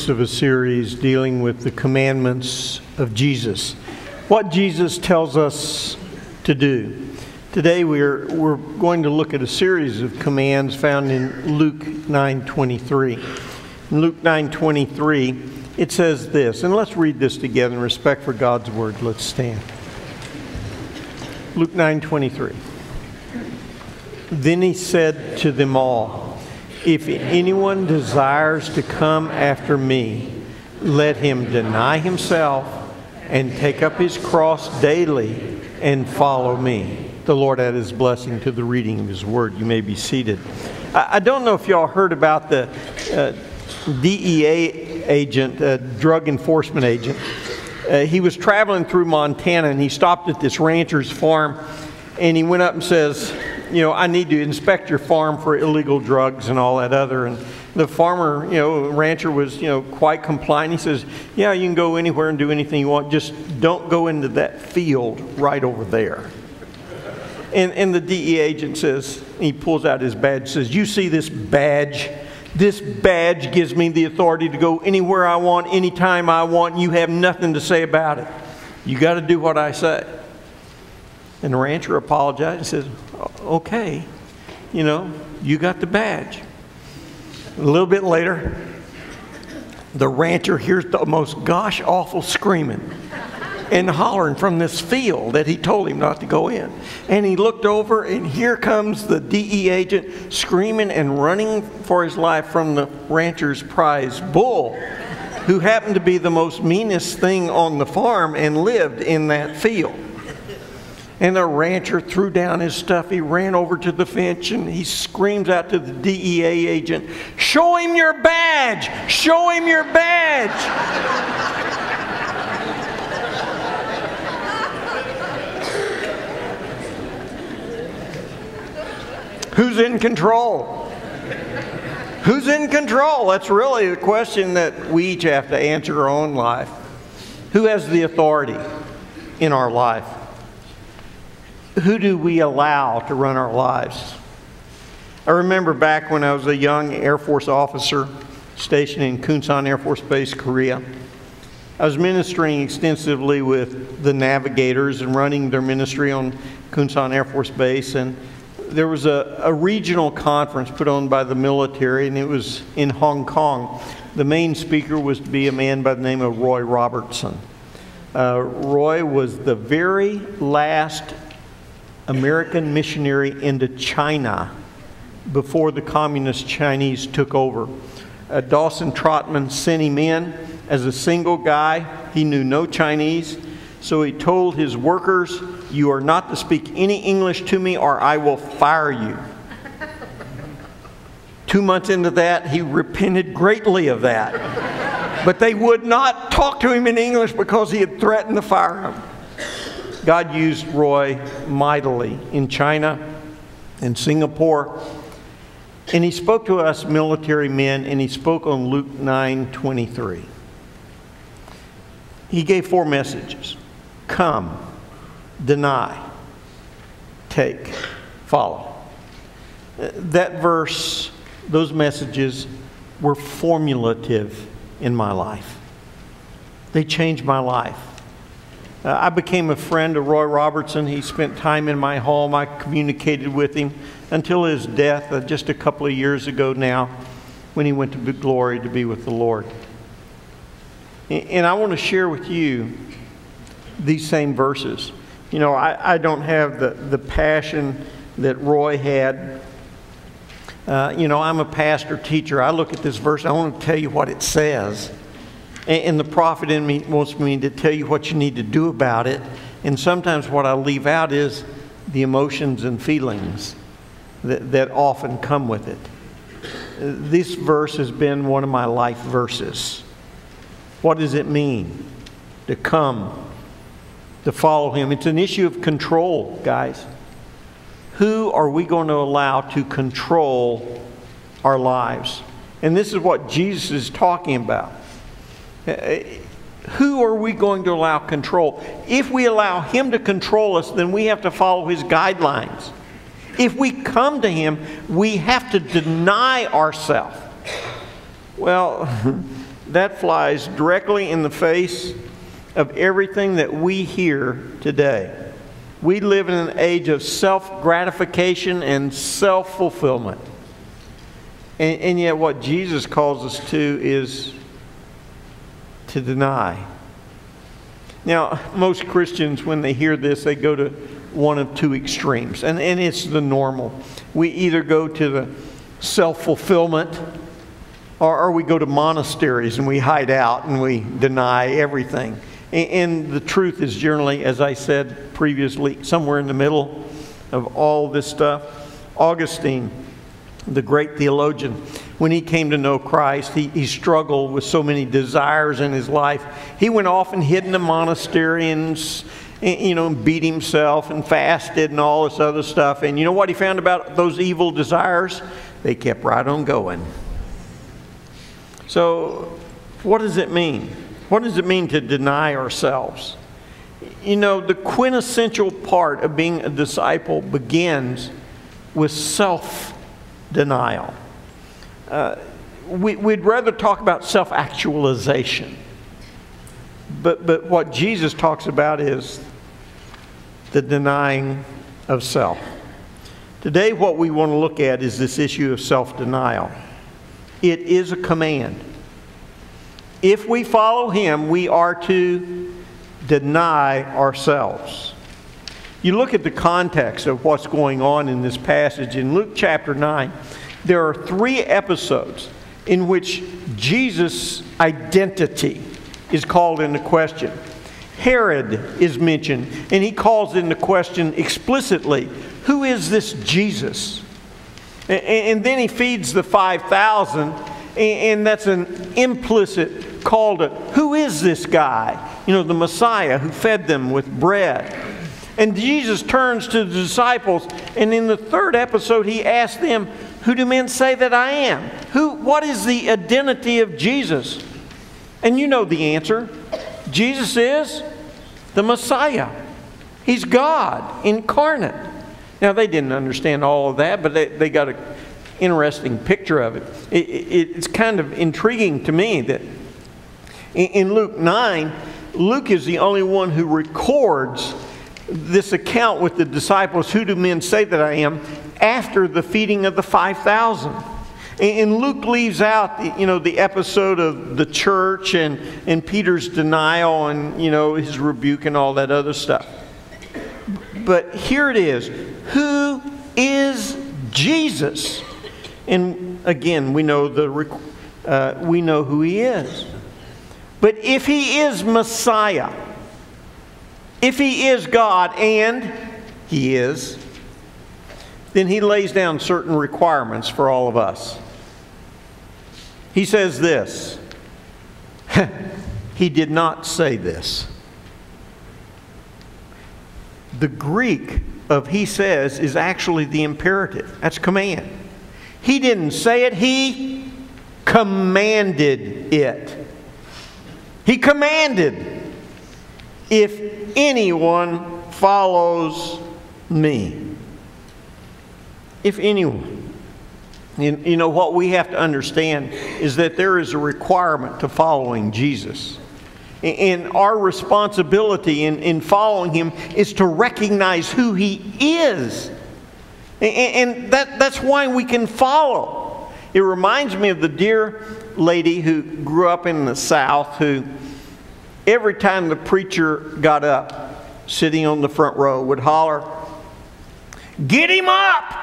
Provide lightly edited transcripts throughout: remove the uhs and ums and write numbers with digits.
Of a series dealing with the commandments of Jesus, what Jesus tells us to do. Today we're going to look at a series of commands found in Luke 9:23. In Luke 9:23, it says this, and let's read this together in respect for God's word. Let's stand. Luke 9:23. Then he said to them all, "If anyone desires to come after me, let him deny himself and take up his cross daily and follow me." The Lord add his blessing to the reading of his word. You may be seated. I don't know if y'all heard about the DEA agent, drug enforcement agent. He was traveling through Montana and he stopped at this rancher's farm and he went up and says, "I need to inspect your farm for illegal drugs and all that other." And the farmer, rancher was, quite compliant. He says, "Yeah, you can go anywhere and do anything you want. Just don't go into that field right over there." And the DEA agent says, he pulls out his badge, says, "You see this badge? This badge gives me the authority to go anywhere I want, anytime I want. You have nothing to say about it. You got to do what I say." And the rancher apologized and says, "Okay, you got the badge." A little bit later, the rancher hears the most gosh-awful screaming and hollering from this field that he told him not to go in. And he looked over, and here comes the DE agent screaming and running for his life from the rancher's prize bull, who happened to be the most meanest thing on the farm and lived in that field. And the rancher threw down his stuff. He ran over to the fence and he screams out to the DEA agent, "Show him your badge! Show him your badge!" Who's in control? Who's in control? That's really the question that we each have to answer our own life. Who has the authority in our life? Who do we allow to run our lives? I remember back when I was a young Air Force officer stationed in Kunsan Air Force Base, Korea. I was ministering extensively with the navigators and running their ministry on Kunsan Air Force Base. And there was a regional conference put on by the military, and it was in Hong Kong. The main speaker was to be a man by the name of Robertson. Roy was the very last American missionary into China before the communist Chinese took over. Dawson Trotman sent him in as a single guy. He knew no Chinese, so he told his workers, "You are not to speak any English to me or I will fire you." 2 months into that, he repented greatly of that. But they would not talk to him in English because he had threatened to fire him. God used Roy mightily in China and Singapore. And he spoke to us military men, and he spoke on Luke 9:23. He gave 4 messages: come, deny, take, follow. That verse, those messages were formulative in my life. They changed my life. I became a friend of Roy Robertson. He spent time in my home. I communicated with him until his death just a couple of years ago now, when he went to glory to be with the Lord. And I want to share with you these same verses. I don't have the passion that Roy had. I'm a pastor teacher. I look at this verse, I want to tell you what it says. And the prophet in me wants me to tell you what you need to do about it. And sometimes what I leave out is the emotions and feelings that often come with it. This verse has been one of my life verses. What does it mean to come, to follow him? It's an issue of control, guys. Who are we going to allow to control our lives? And this is what Jesus is talking about. Who are we going to allow control? If we allow him to control us, then we have to follow his guidelines. If we come to him, we have to deny ourselves. Well, that flies directly in the face of everything that we hear today. We live in an age of self-gratification and self-fulfillment. And yet what Jesus calls us to is to deny. Now, most Christians, when they hear this, they go to one of two extremes. And it's the normal. We either go to the self-fulfillment, or we go to monasteries and we hide out and we deny everything. And the truth is generally, as I said previously, somewhere in the middle of all this stuff. Augustine, the great theologian, when he came to know Christ, he struggled with so many desires in his life. He went off and hid in a monastery and beat himself and fasted and all this other stuff. And you know what he found about those evil desires? They kept right on going. So, what does it mean? What does it mean to deny ourselves? You know, the quintessential part of being a disciple begins with self-denial. We'd rather talk about self-actualization. But what Jesus talks about is the denying of self. Today, what we want to look at is this issue of self-denial. It is a command. If we follow Him, we are to deny ourselves. You look at the context of what's going on in this passage. In Luke chapter 9, there are 3 episodes in which Jesus' identity is called into question. Herod is mentioned, and he calls into question explicitly, who is this Jesus? And then he feeds the 5,000, and that's an implicit call to, who is this guy? You know, the Messiah who fed them with bread. And Jesus turns to the disciples, and in the 3rd episode, he asks them, who do men say that I am? What is the identity of Jesus? And you know the answer. Jesus is the Messiah. He's God incarnate. Now, they didn't understand all of that, but they got an interesting picture of it. It's kind of intriguing to me that in Luke 9, Luke is the only one who records this account with the disciples, who do men say that I am, after the feeding of the 5,000. And Luke leaves out, the episode of the church and Peter's denial and, his rebuke and all that other stuff. But here it is. Who is Jesus? And again, we know who He is. But if He is Messiah, if He is God, and He is, then He lays down certain requirements for all of us. He says this. He did not say this. The Greek of he says is actually the imperative. That's command. He didn't say it. He commanded it. He commanded, if anyone follows me. If anyone. You know, what we have to understand is that there is a requirement to following Jesus. And our responsibility in following Him is to recognize who He is. And that's why we can follow. It reminds me of the dear lady who grew up in the South, who every time the preacher got up, sitting on the front row, would holler, "Get him up!"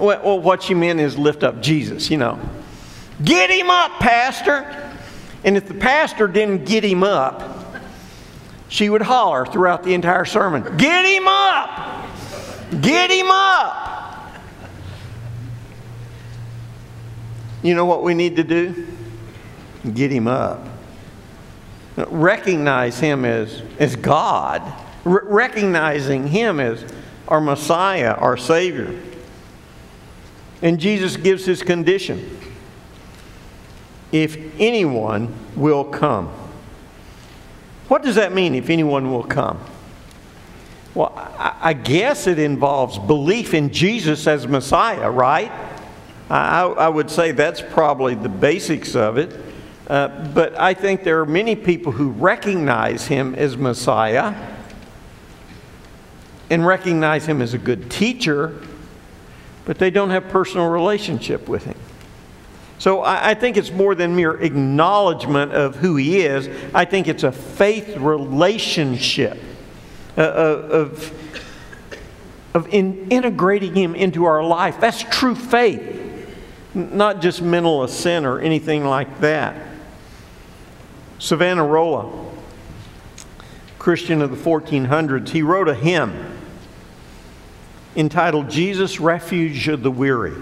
Well, what she meant is lift up Jesus, Get him up, Pastor! And if the pastor didn't get him up, she would holler throughout the entire sermon, "Get him up! Get him up!" You know what we need to do? Get him up. Recognize Him as God. Recognizing Him as our Messiah, our Savior. And Jesus gives His condition. If anyone will come. What does that mean, if anyone will come? Well, I guess it involves belief in Jesus as Messiah, right? I would say that's probably the basics of it. But I think there are many people who recognize him as Messiah and recognize him as a good teacher, but they don't have personal relationship with him. So I think it's more than mere acknowledgement of who he is. I think it's a faith relationship of integrating him into our life. That's true faith, not just mental assent or anything like that. Savonarola, Christian of the 1400s, he wrote a hymn entitled Jesus, Refuge of the Weary.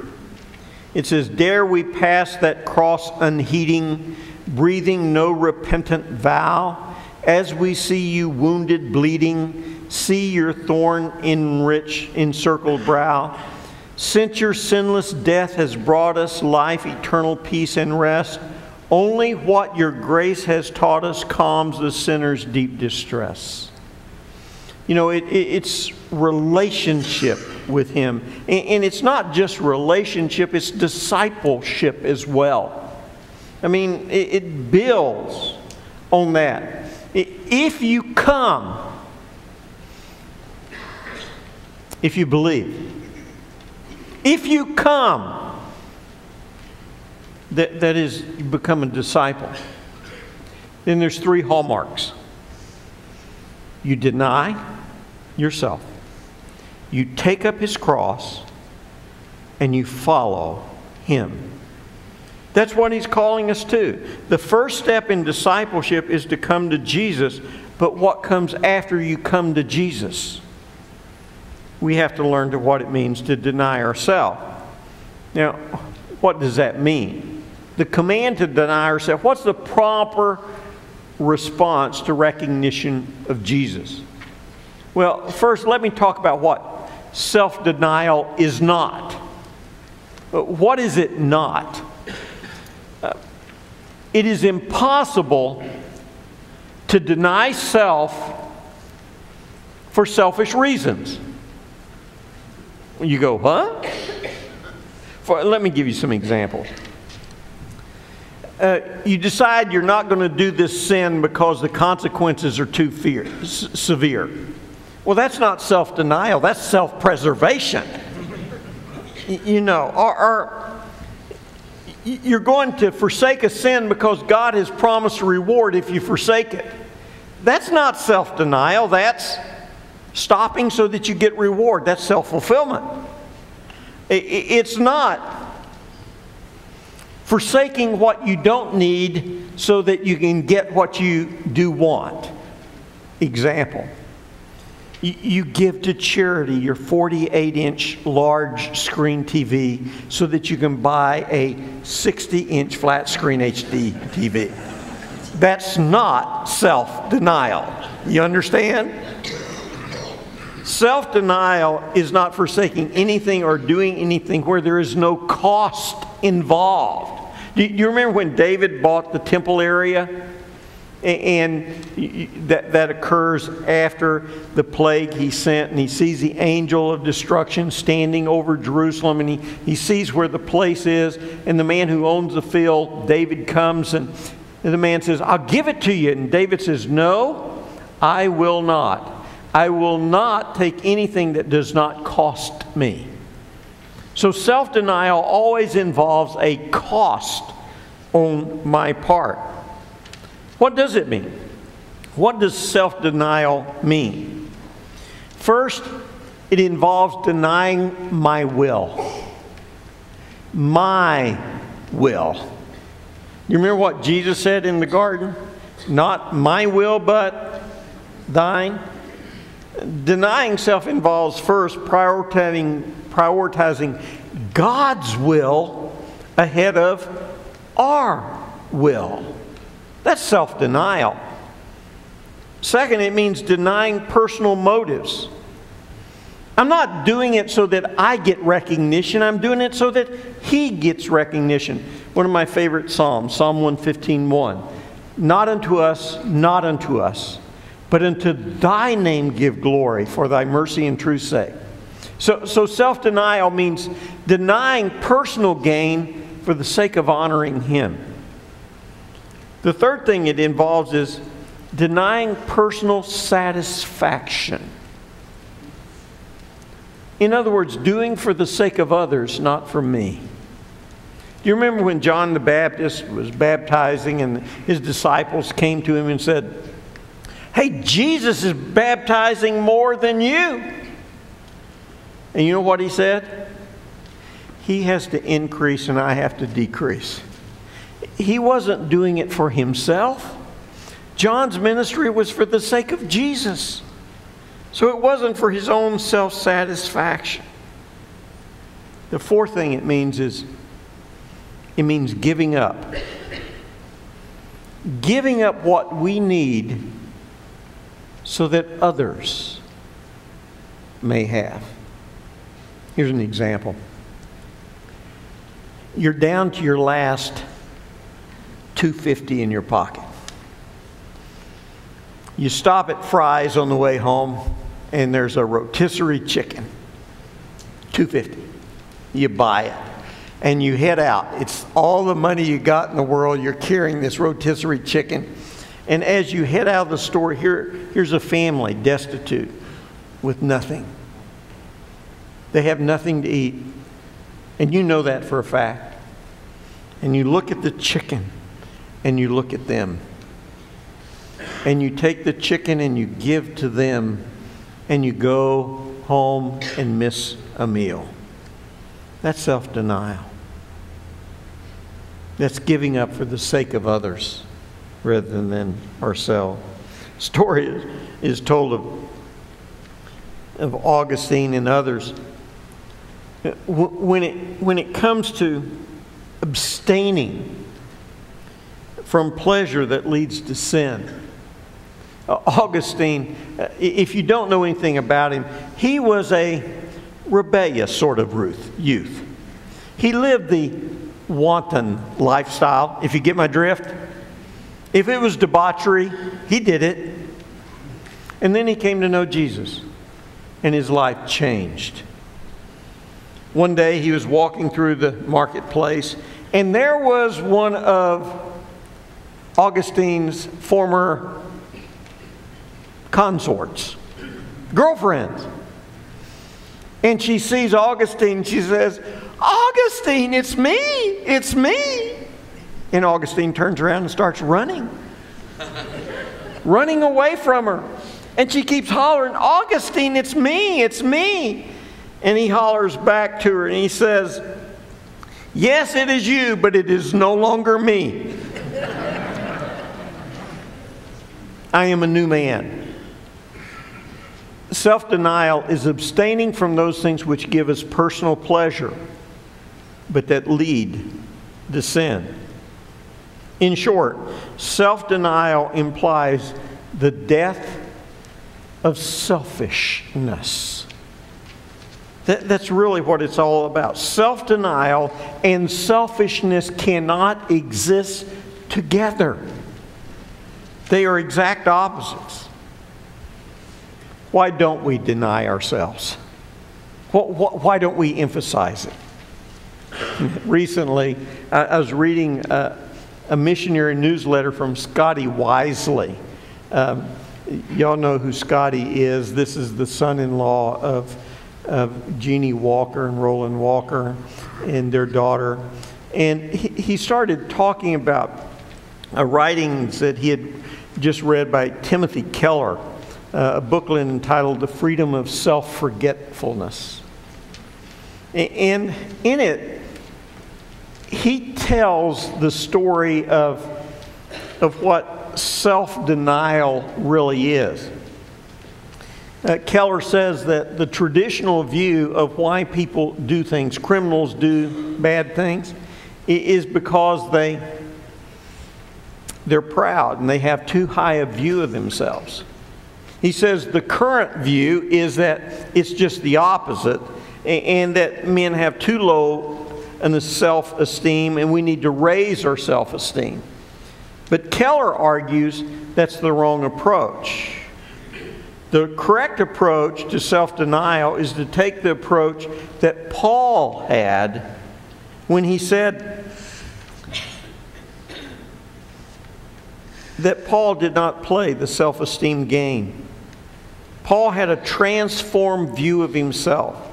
It says, "Dare we pass that cross unheeding, breathing no repentant vow, as we see you wounded, bleeding, see your thorn encircled brow. Since your sinless death has brought us life, eternal peace and rest, only what your grace has taught us calms the sinner's deep distress." You know, it's relationship with him. And it's not just relationship, it's discipleship as well. I mean, it builds on that. If you come, if you believe, if you come, that is, you become a disciple. Then there's 3 hallmarks. You deny yourself. You take up his cross and you follow him. That's what he's calling us to. The first step in discipleship is to come to Jesus, but what comes after you come to Jesus? We have to learn what it means to deny ourselves. Now, what does that mean? The command to deny ourselves, what's the proper response to recognition of Jesus? Well, first, let me talk about what self-denial is not. What is it not? It is impossible to deny self for selfish reasons. You go, huh? Let me give you some examples. You decide you're not going to do this sin because the consequences are too severe. Well, that's not self-denial, that's self-preservation. You know, you're going to forsake a sin because God has promised a reward if you forsake it. That's not self-denial, that's stopping so that you get reward. That's self-fulfillment. It's not forsaking what you don't need so that you can get what you do want. Example. You give to charity your 48-inch large screen TV so that you can buy a 60-inch flat screen HD TV. That's not self-denial. You understand? Self-denial is not forsaking anything or doing anything where there is no cost involved. Do you remember when David bought the temple area? And that occurs after the plague he sent, and he sees the angel of destruction standing over Jerusalem, and he sees where the place is, and the man who owns the field, David, comes, and the man says, "I'll give it to you." And David says, "No, I will not. I will not take anything that does not cost me." So self-denial always involves a cost on my part. What does it mean? What does self-denial mean? First, it involves denying my will. My will. You remember what Jesus said in the garden? Not my will, but thine. Denying self involves first prioritizing God's will ahead of our will. That's self-denial. Second, it means denying personal motives. I'm not doing it so that I get recognition. I'm doing it so that He gets recognition. One of my favorite Psalms, Psalm 115:1. Not unto us, but unto Thy name give glory for Thy mercy and truth's sake. So self-denial means denying personal gain for the sake of honoring Him. The third thing it involves is denying personal satisfaction. In other words, doing for the sake of others, not for me. Do you remember when John the Baptist was baptizing and his disciples came to him and said, "Hey, Jesus is baptizing more than you." And you know what he said? He has to increase and I have to decrease. He wasn't doing it for himself. John's ministry was for the sake of Jesus. So it wasn't for his own self-satisfaction. The fourth thing it means is, it means giving up. Giving up what we need so that others may have. Here's an example. You're down to your last $2.50 in your pocket. You stop at Fry's on the way home, and there's a rotisserie chicken, $2.50. You buy it, and you head out. It's all the money you got in the world. You're carrying this rotisserie chicken. And as you head out of the store, here's a family destitute with nothing. They have nothing to eat. And you know that for a fact. And you look at the chicken, and you look at them. And you take the chicken and you give to them, and you go home and miss a meal. That's self-denial. That's giving up for the sake of others rather than ourselves. Story is told of Augustine and others. When it comes to abstaining from pleasure that leads to sin, Augustine, if you don't know anything about him, he was a rebellious sort of youth. He lived the wanton lifestyle, if you get my drift. If it was debauchery, he did it. And then he came to know Jesus, and his life changed. One day he was walking through the marketplace, and there was one of Augustine's former consorts, girlfriends. And she sees Augustine, and she says, "Augustine, it's me, it's me." And Augustine turns around and starts running away from her. And she keeps hollering, "Augustine, it's me, it's me." And he hollers back to her and he says, "Yes, it is you, but it is no longer me. I am a new man." Self-denial is abstaining from those things which give us personal pleasure, but that lead to sin. In short, self-denial implies the death of selfishness. That's really what it's all about. Self-denial and selfishness cannot exist together. They are exact opposites. Why don't we deny ourselves? Why don't we emphasize it? Recently, I was reading a missionary newsletter from Scotty Wisely. Y'all know who Scotty is. This is the son-in-law of Jeannie Walker and Roland Walker and their daughter. And he started talking about writings that he had just read by Timothy Keller, a booklet entitled The Freedom of Self-Forgetfulness. And in it, he tells the story of what self-denial really is. Keller says that the traditional view of why people do things, criminals do bad things, is because they're proud and they have too high a view of themselves. He says the current view is that it's just the opposite, and that men have too low a self-esteem and we need to raise our self-esteem. But Keller argues that's the wrong approach. The correct approach to self-denial is to take the approach that Paul had when he said, that Paul did not play the self-esteem game. Paul had a transformed view of himself.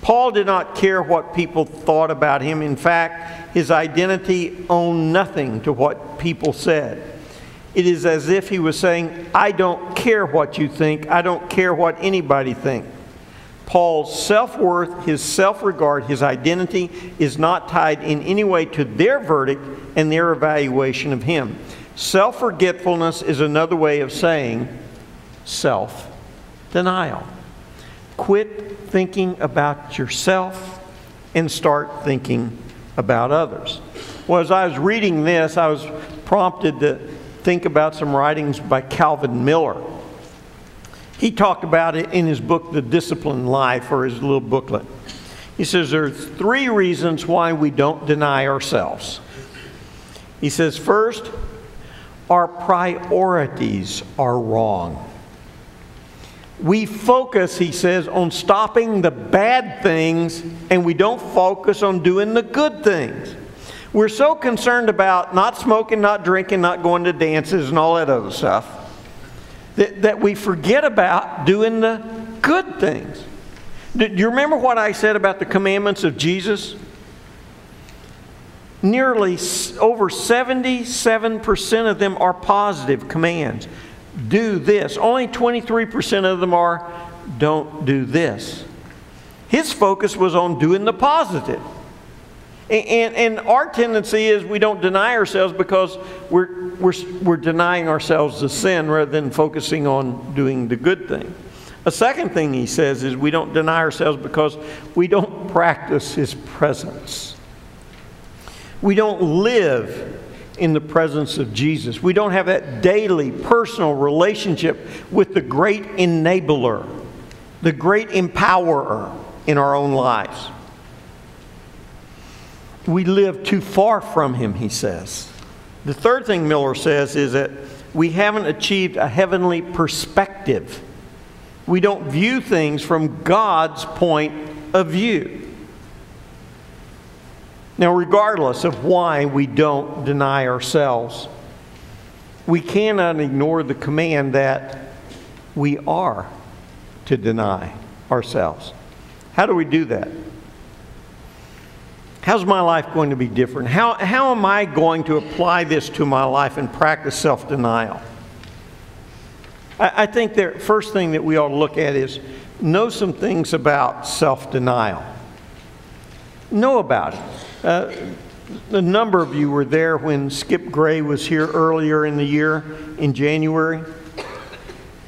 Paul did not care what people thought about him. In fact, his identity owed nothing to what people said. It is as if he was saying, I don't care what you think. I don't care what anybody thinks. Paul's self-worth, his self-regard, his identity is not tied in any way to their verdict and their evaluation of him. Self-forgetfulness is another way of saying self-denial. Quit thinking about yourself and start thinking about others. Well, as I was reading this, I was prompted to think about some writings by Calvin Miller. He talked about it in his book, The Disciplined Life, or his little booklet. He says there are 3 reasons why we don't deny ourselves. He says, first, our priorities are wrong. We focus, he says, on stopping the bad things, and we don't focus on doing the good things. We're so concerned about not smoking, not drinking, not going to dances, and all that other stuff, that we forget about doing the good things. Do you remember what I said about the commandments of Jesus? Nearly over 77% of them are positive commands. Do this. Only 23% of them are don't do this. His focus was on doing the positive. And our tendency is we don't deny ourselves because we're denying ourselves the sin rather than focusing on doing the good thing. A second thing he says is we don't deny ourselves because we don't practice His presence. We don't live in the presence of Jesus. We don't have that daily personal relationship with the great enabler, the great empowerer in our own lives. We live too far from Him, he says. The third thing Miller says is that we haven't achieved a heavenly perspective. We don't view things from God's point of view. Now, regardless of why we don't deny ourselves, we cannot ignore the command that we are to deny ourselves. How do we do that? How's my life going to be different? How am I going to apply this to my life and practice self-denial? I think the first thing that we ought to look at is know some things about self-denial. Know about it. A number of you were there when Skip Gray was here earlier in the year, in January.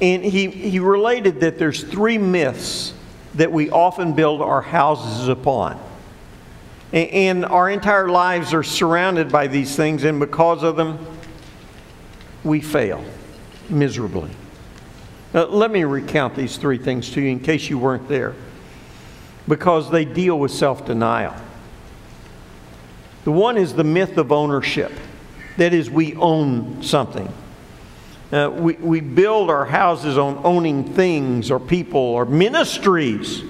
And he related that there's 3 myths that we often build our houses upon. And our entire lives are surrounded by these things, and because of them, we fail miserably. Now, let me recount these 3 things to you in case you weren't there, because they deal with self-denial. The one is the myth of ownership. That is, we own something. We build our houses on owning things or people or ministries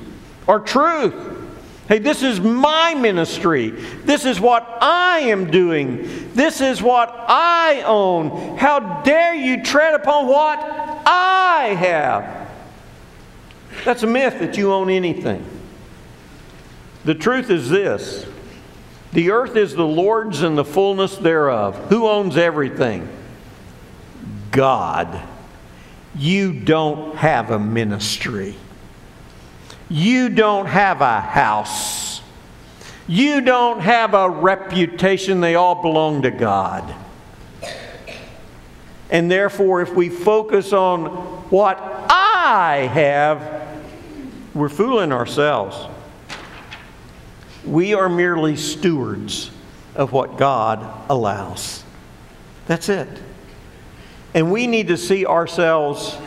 or truth. Hey, this is my ministry. This is what I am doing. This is what I own. How dare you tread upon what I have? That's a myth that you own anything. The truth is this. The earth is the Lord's and the fullness thereof. Who owns everything? God. You don't have a ministry. You don't have a house. You don't have a reputation. They all belong to God. And therefore, if we focus on what I have, we're fooling ourselves. We are merely stewards of what God allows. That's it. And we need to see ourselves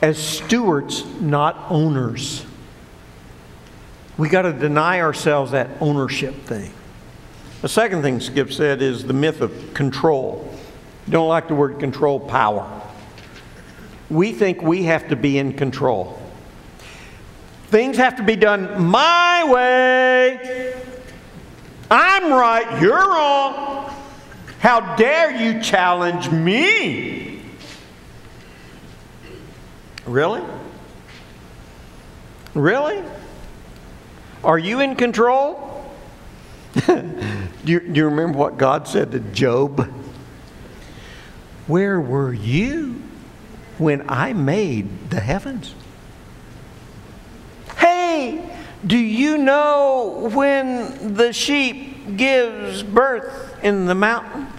as stewards, not owners. We got to deny ourselves that ownership thing. The second thing Skip said is the myth of control. You don't like the word control, power. We think we have to be in control. Things have to be done my way. I'm right, you're wrong. How dare you challenge me? Really? Really? Are you in control? Do you remember what God said to Job? Where were you when I made the heavens? Hey, do you know when the sheep gives birth in the mountains?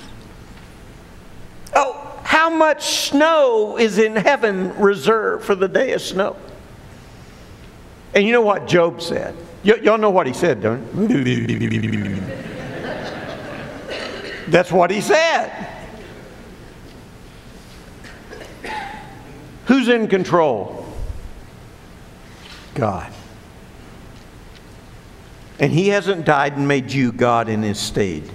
Oh, how much snow is in heaven reserved for the day of snow? And you know what Job said? Y'all know what he said, don't you? That's what he said. Who's in control? God. And He hasn't died and made you God in His stead.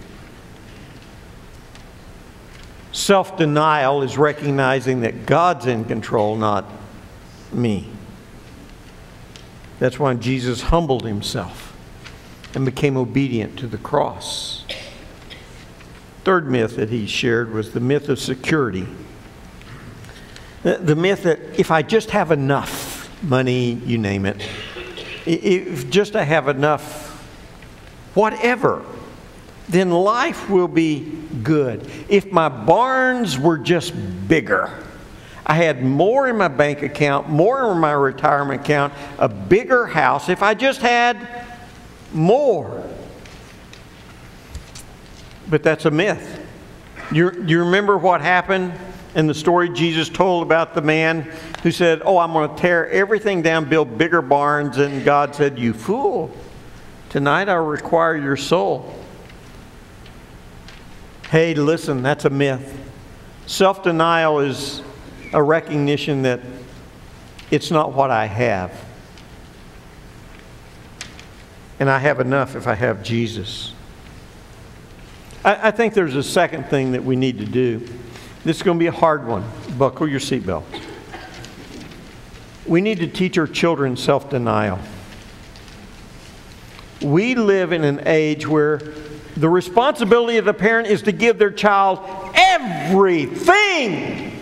Self-denial is recognizing that God's in control, not me. That's why Jesus humbled Himself and became obedient to the cross. Third myth that He shared was the myth of security. The myth that if I just have enough money, you name it, if just I have enough whatever, then life will be good. If my barns were just bigger, I had more in my bank account, more in my retirement account, a bigger house, if I just had more. But that's a myth. You remember what happened in the story Jesus told about the man who said, oh, I'm going to tear everything down, build bigger barns, and God said, you fool, tonight I'll require your soul. Hey, listen, that's a myth. Self-denial is a recognition that it's not what I have. And I have enough if I have Jesus. I think there's a second thing that we need to do. This is going to be a hard one. Buckle your seatbelt. We need to teach our children self-denial. We live in an age where the responsibility of the parent is to give their child everything.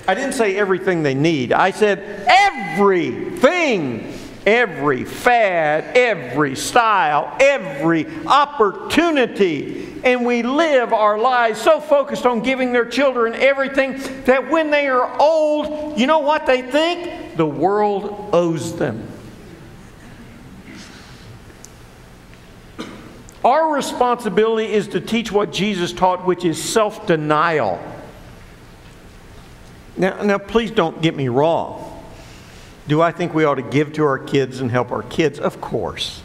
I didn't say everything they need. I said everything. Every fad, every style, every opportunity. And we live our lives so focused on giving their children everything that when they are old, you know what they think? The world owes them. Our responsibility is to teach what Jesus taught, which is self-denial. Now, please don't get me wrong. Do I think we ought to give to our kids and help our kids? Of course.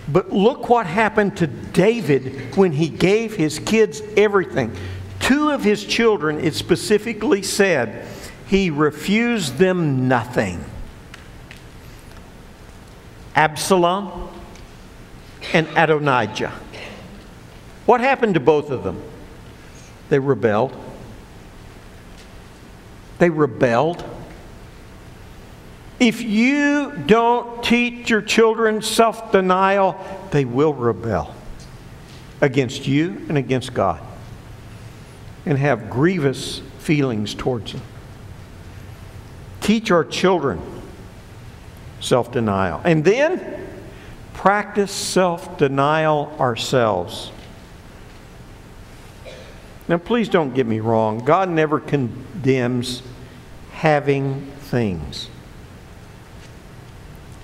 But look what happened to David when he gave his kids everything. Two of his children, it specifically said, he refused them nothing. Absalom and Adonijah. What happened to both of them? They rebelled. They rebelled. If you don't teach your children self-denial, they will rebel against you and against God and have grievous feelings towards them. Teach our children self-denial. And then practice self-denial ourselves. Now, please don't get me wrong. God never condemns having things.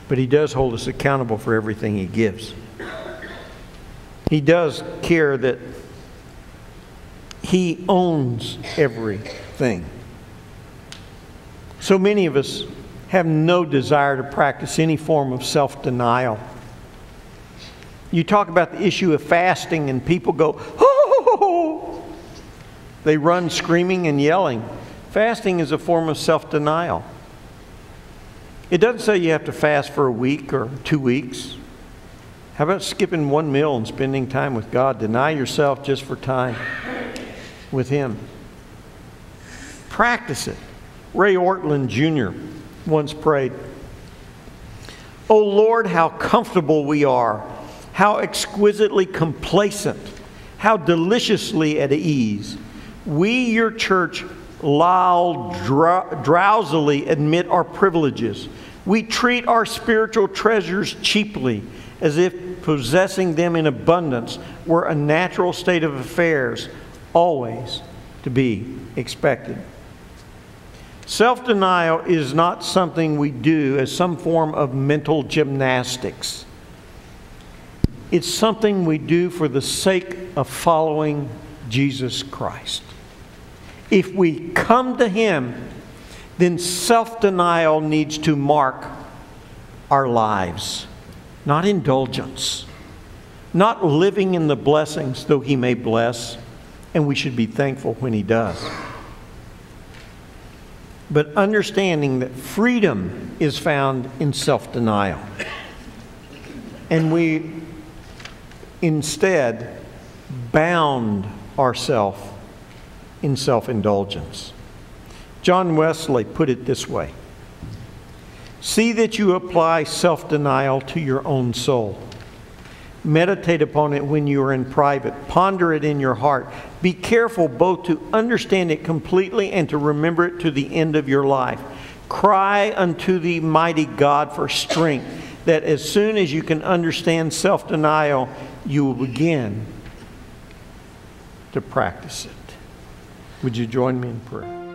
But He does hold us accountable for everything He gives. He does care that He owns everything. So many of us have no desire to practice any form of self-denial. You talk about the issue of fasting and people go, oh! They run screaming and yelling. Fasting is a form of self-denial. It doesn't say you have to fast for a week or 2 weeks. How about skipping one meal and spending time with God? Deny yourself just for time with Him. Practice it. Ray Ortland Jr. once prayed, "Oh Lord, how comfortable we are. how exquisitely complacent, how deliciously at ease. We, your church, loll drowsily admit our privileges. We treat our spiritual treasures cheaply, as if possessing them in abundance were a natural state of affairs, always to be expected. Self-denial is not something we do as some form of mental gymnastics. It's something we do for the sake of following Jesus Christ. If we come to Him, then self-denial needs to mark our lives, not indulgence, not living in the blessings, though He may bless, and we should be thankful when He does. But understanding that freedom is found in self-denial. And we instead bound ourselves in self-indulgence. John Wesley put it this way: see that you apply self-denial to your own soul. Meditate upon it when you are in private. Ponder it in your heart. Be careful both to understand it completely and to remember it to the end of your life. Cry unto the mighty God for strength, that as soon as you can understand self-denial, you will begin to practice it. Would you join me in prayer?